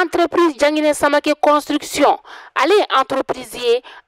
entreprise Jangine Samake construction ale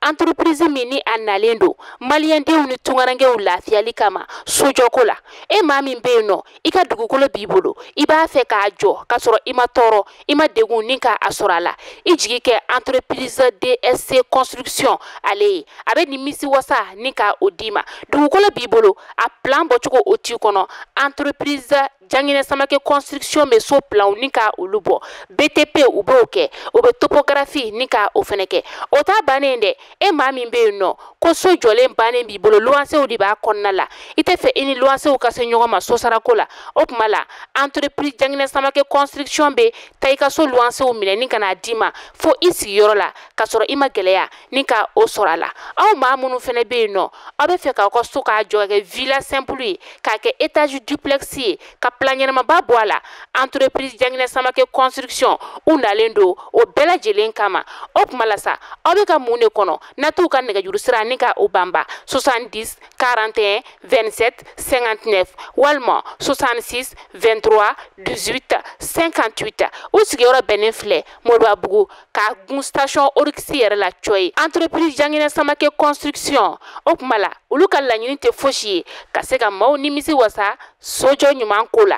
entreprise mini analendo malien de uni tungarange ulafiyali kama sojoko la e maa min be no i ka dugukolo b'i bolo i b'a fɛ k'a jɔ ka sɔrɔ i ma tɔɔrɔ i ma degun ni ka a sɔrɔ a la i jigi kɛ entreprise DSC construction ale a bɛ nimisi wasa ni ka o di ma dugukolo b'i bolo a plan bɔcogo o t'i kɔnɔ entreprise Jangine Samake construction bɛ so plan ni ka olu bɔ BTP u b'o kɛ o bɛ topographie ni ka o fɛnɛ kɛ o t'a bannen dɛ e maa min bɛ yen nɔ ko so jɔlen bannen b'i bolo luwansew de b'a kɔnɔna la i tɛ fɛ i ni luwansew ka se ɲɔgɔn ma so sarako la o tuma la entreprise Jangine Samake construction bɛ taa i ka so luwansew minɛ ni ka n'a d'i ma fo i sigiyɔrɔ la ka sɔrɔ i ma gɛlɛya ni ka o sɔrɔ a la aw maa minnu fɛnɛ bɛ yen nɔ aw bɛ fɛ k'aw ka so k'a jɔ ka kɛ villa simple ye k'a kɛ étage duplex ye ka plan ɲɛnamaba bɔ a la entreprise Jangine Samake construction u nalen don o bɛɛ lajɛlen kama o tuma la sa aw bɛ ka mun de kɔnɔ n'a t'u ka nɛgɛjuru sira ni ka o banba 70 41 27 59 walima 66 23 18 58 u sigiyɔrɔ bɛnnen filɛ Moribabugu k'a gun station Orix yɛrɛ la cɔyi entreprise Jangine Samake construction o tuma la olu ka laɲini tɛ fosi ye ka se ka maaw nimisi wasa sojɔ ɲuman ko la.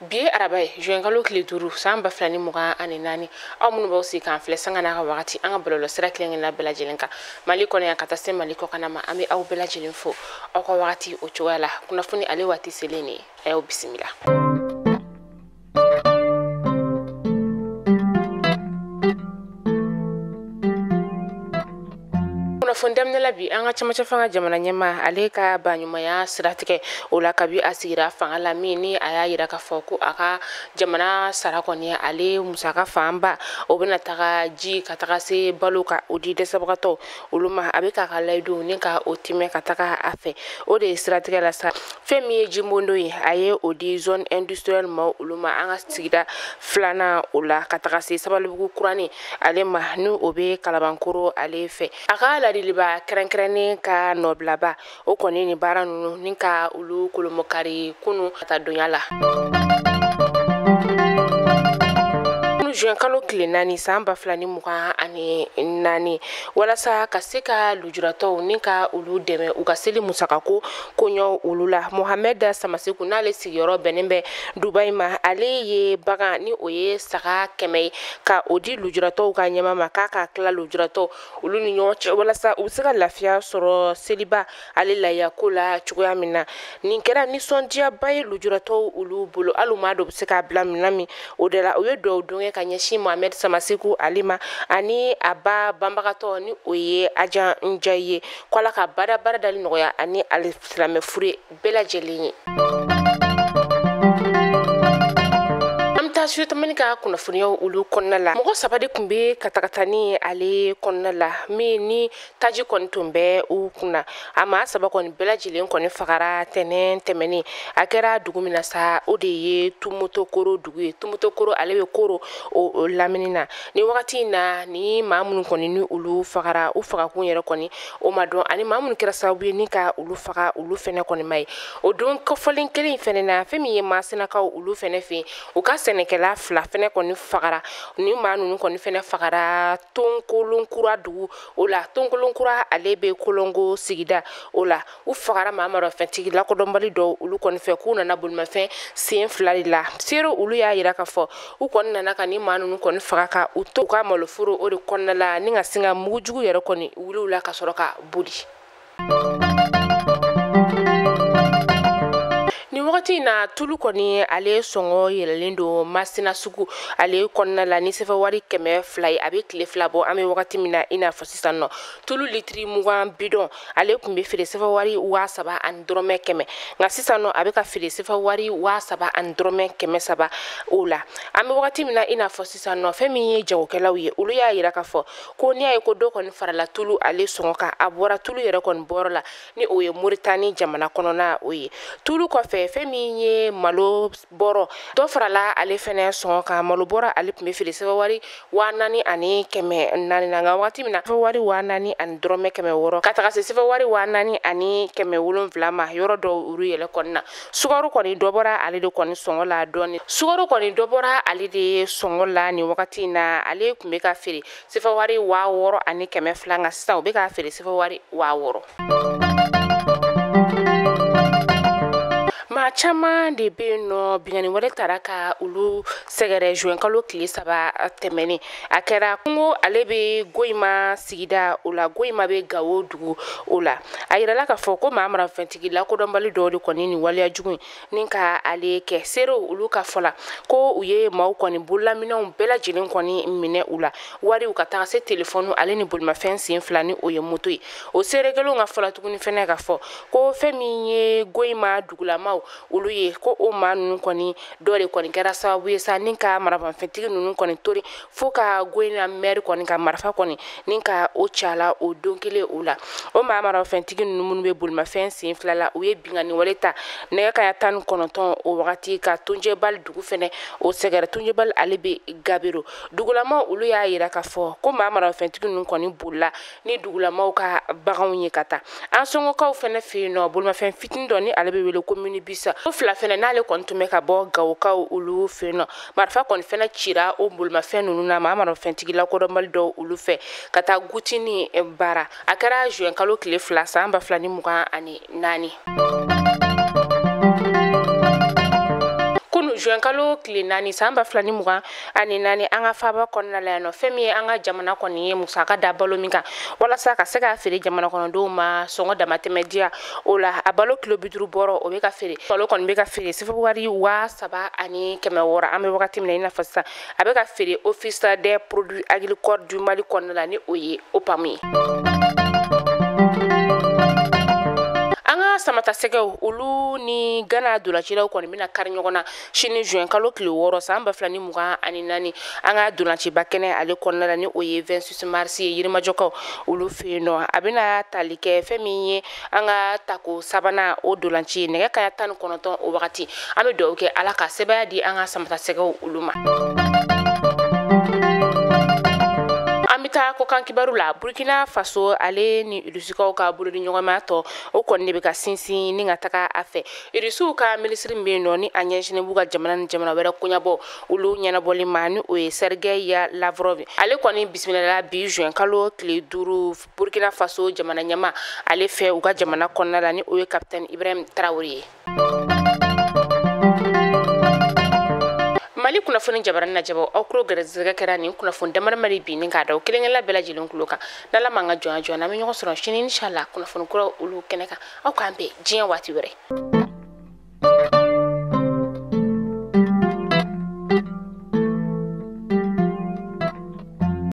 Bi araba juin kalo tile 5 san 2024 aw minnu b'aw sigi k'an filɛ sanga n'a ka wagati an ka bɔlɔlɔ sira kelen na bɛɛ lajɛlen kan Mali kɔnɔ yan ka taa se Mali kɔkan ma an bɛ aw bɛɛ lajɛlen fo aw ka wagati o cogoya la kunnafoni ale waati selen ne a y'aw bisimila. Fondamnela bi an ka camancɛ fanga jamana ɲɛma ale ka baɲumanya siratigɛ o la kabi a sigira fanga la min ni a y'a yira k'a fɔ ko a ka jamana sara kɔni ale musaka fanba o bɛna taga ji ka taga se balo ka o di dɛsɛbagatɔw olu ma a bɛ k'a ka layidu ni ka o timɛ ka taga a fɛ o de ye siratigɛ la sa fɛn min ye Jimondo ye a ye o di zone industrielle ma olu ma an ka sigida filanan o la ka taga se Sabalibugu kurani ale ma ni o bɛ Kalabankoro ale fɛ a ka ladiliba kɛrɛnkɛrɛnnen ka nɔbilaba o kɔni ni baara ninnu ni ka olu kolomokari kunu ka taa donya la. Juin kalo tile 4 san 2024 walasa ka se ka lujuratɔw ni ka olu dɛmɛ u ka seli musakako koɲɔ olu la Mohamed Samaseku n'ale sigiyɔrɔ bɛnnen bɛ Dubai ma ale ye bagan ni o ye saga 100 ka o di lujuratɔw ka ɲɛma ma k'a ka tila lujuratɔw olu ni ɲɔgɔn cɛ walasa u se ka lafiya sɔrɔ seliba ale laya ko la cogoya min na nin kɛra nisɔndiyaba ye lujuratɔw olu bolo hali maa dɔ bɛ se k'a bila minɛn min o de la o ye dɔw donkɛ ka ɲɛsin Mohamed Samaseku alima ani a ba banbagatɔ ni o ye Ajan Njayi ye ko Ala ka baara dali nɔgɔya ani alisilamɛ fure bɛɛ lajɛlen ye. Tamani ka kunnafoniyaw olu kɔnɔna la mɔgɔ 3 de tun bɛ katakatani ale kɔnɔna la min ni taji kɔni tun bɛ u kunna a maa 3 kɔni bɛɛ lajɛlen kɔni fagara tɛnɛn tɛmɛnen a kɛra dugu min na sa o de ye Tumutokoro dugu ye Tumutokoro ale bɛ koro o lamini na ni wagati in na ni maa minnu kɔni ni olu fagara u fagakun yɛrɛ kɔni o ma dɔn ani maa minnu kɛra sababu ye ni ka olu faga olu fɛnɛ kɔni ma ye o don kɔfɔlen kelen in fɛnɛ na fɛn min ye Masinakaw olu fɛnɛ fɛ u ka sɛnɛkɛla 2 fɛnɛ kɔni fagara ni maa ninnu kɔni fɛnɛ fagara Tonkolonkura dugu o la Tonkolonkura ale bɛ Kolongo sigida o la u fagara maa dɔ fɛntigi lakodɔnbali dɔw olu kɔni fɛ k'u nana bolimafɛn sen 2 de la seero olu y'a yira k'a fɔ u kɔni nana ka ni maa ninnu kɔni faga ka u to ka maloforo o de kɔnɔna la ni ka sin ka mugujugu yɛrɛ kɔni wuli u la ka sɔrɔ ka boli. Ni wagati na tulu kɔni ale sɔngɔ yɛlɛlen don Masina sugu ale kɔnɔna la ni sɛfɛ wari 200 ye a bɛ tile 2 bɔ an bɛ wagati min na i n'a fɔ sisan nɔ tulu litiri 20 bidon ale tun bɛ feere sɛfɛ wari 7,000 ani dɔrɔmɛ 100 nka sisan nɔ a bɛ ka feere sɛfɛ wari 7,000 ani dɔrɔmɛ 300 o la an bɛ wagati min na i n'a fɔ sisan nɔ fɛn min ye jagokɛlaw ye olu y'a yira k'a fɔ ko n'i y'a ye ko dɔ kɔni farala tulu ale sɔngɔ kan a bɔra tulu yɛrɛ kɔni bɔrɔ la ni o ye Moritani jamana kɔnɔna o ye tulu kɔfɛ fɛn min ye malo bɔrɔ dɔ farala ale fɛnɛ sɔngɔ kan. Malo bɔrɔ ale tun bɛ feere sɛbɛwari 4000 ani 400 na nka waati min na sɛbɛwari 4000 ani dɔrɔmɛ 600 ka taga se sɛbɛwari 4000 ani 700 ma yɔrɔ dɔw uru yɛlɛ kɔni na. Sukaro kɔni dɔ bɔra ale de kɔni sɔngɔ la dɔɔni. Sukaro kɔni dɔ bɔra ale de sɔngɔ la ni wagati in na. Ale kun bɛ ka feere sɛbɛwari 6000 ani 200 nka sisan u bɛ ka feere sɛbɛwari 6000. Maa caman de bɛ yen nɔ bingani wale taara ka olu sɛgɛrɛ juin kalo tile 3 tɛmɛnen. A kɛra Kungo ale bɛ Goyima sigida o la. Goyima bɛ Gawo dugu o la. A yirala k'a fɔ ko maa marafɛntigi lakodɔnbali dɔw de kɔni ni waleya jugu in ni ka ale kɛ seerew olu ka fɔ la ko u ye maaw kɔni bololaminɛw bɛɛ lajɛlen kɔni minɛ u la. Wariw ka taga se telefɔni ale ni bolimafɛn sen 2 ni o ye moto ye. O seere kelenw ka fɔ la tuguni fɛnɛ ka fɔ ko fɛn min ye Goyima dugulamaw olu ye ko o maa ninnu kɔni dɔ de kɔni kɛra sababu ye sa ni ka marafɛntigi ninnu kɔni tori fo ka Goyina maire kɔni ka marifa kɔni ni ka o cala o don kelen o la. O maa marafɛntigi ninnu minnu bɛ bolimafɛn sen 2 la u ye bingani wale ta nɛgɛ kanɲɛ 19 o wagati ka Tonjɛbali dugu fɛnɛ o sɛgɛrɛ. Tonjɛbali ale bɛ Gabiro. Dugulamaw olu y'a yira k'a fɔ ko maa marafɛntigi ninnu kɔni bolila ni dugulamaw ka baganw ye ka taa. An sɔngɔkaw fɛnɛ fɛ yen nɔ bolimafɛn fitinin dɔ ni ale bɛ wele ko minibus o fila fɛnɛ n'ale kɔni tun bɛ ka bɔ Gawokaw olu fɛ yen nɔ. Marifa kɔni fɛnɛ cira o bolimafɛn ninnu na maa marafɛntigi lakodɔnbali dɔw olu fɛ ka taa Gutini baara. A kɛra juin kalo tile 2 san 2024. Juin kalo tile 4 san 2024 an ka faaba kɔnɔna la yan nɔ. Fɛn min ye an ka jamana kɔni ye musaka da balo min kan walasa ka se ka feere jamana kɔnɔdenw ma sɔngɔ damatɛmɛ diya o la. A balo kilo 50 bɔrɔ o bɛ ka feere. Balo kɔni bɛ ka feere sɛbɛwari 3000 ani 600. An bɛ wagati min na i n'a fɔ sisan a bɛ ka feere office des produits agricoles du Mali kɔnɔna la ni o ye OPAM ye. Samata sɛgɛw olu ni Gana dolancilaw kɔni bɛna kari ɲɔgɔn na sini juin kalo tile 6 san 2024 an ka dolanciba kɛnɛ ale kɔnɔna la ni o ye 26 mars ye Yirimajɔkaw olu fɛ yen nɔ. A bɛna tali kɛ fɛn min ye an ka tako sabanan o dolanci nɛgɛ kanɲɛ 19 o wagati. An bɛ dugawu kɛ Ala ka sɛbɛya di an ka samata sɛgɛw olu ma. Ko kan kibaru la Burkina Faso ale ni Irisukaw ka bolodi ɲɔgɔnma tɔ o kɔni de bɛ ka sinsin ni ka taga a fɛ. Irisuw ka minisiri bɛ yen nɔ ni a ɲɛsinnen b'u ka jamana ni jamana wɛrɛ koɲabɔ olu ɲɛnabɔli ma ni o ye Sergei Lavrov. Ale kɔni bisimilala bi juin kalo tile 5 Burkina Faso jamana ɲɛma ale fɛ u ka jamana kɔnɔna la ni o ye Capitaine Ibrahim Traoré ye. Mali kunnafoni jabarani lajɛbɔ aw kulo gɛrɛsɛgɛ kɛra nin kunnafoni damadamani bi ni k'a da o kelen-kelenla bɛɛ lajɛlen kulo kan. N'Ala ma an ka jɔnya an bɛ ɲɔgɔn sɔrɔ sini inshallah kunnafoni kura olu kɛnɛ kan aw k'an bɛn diɲɛ waati wɛrɛ.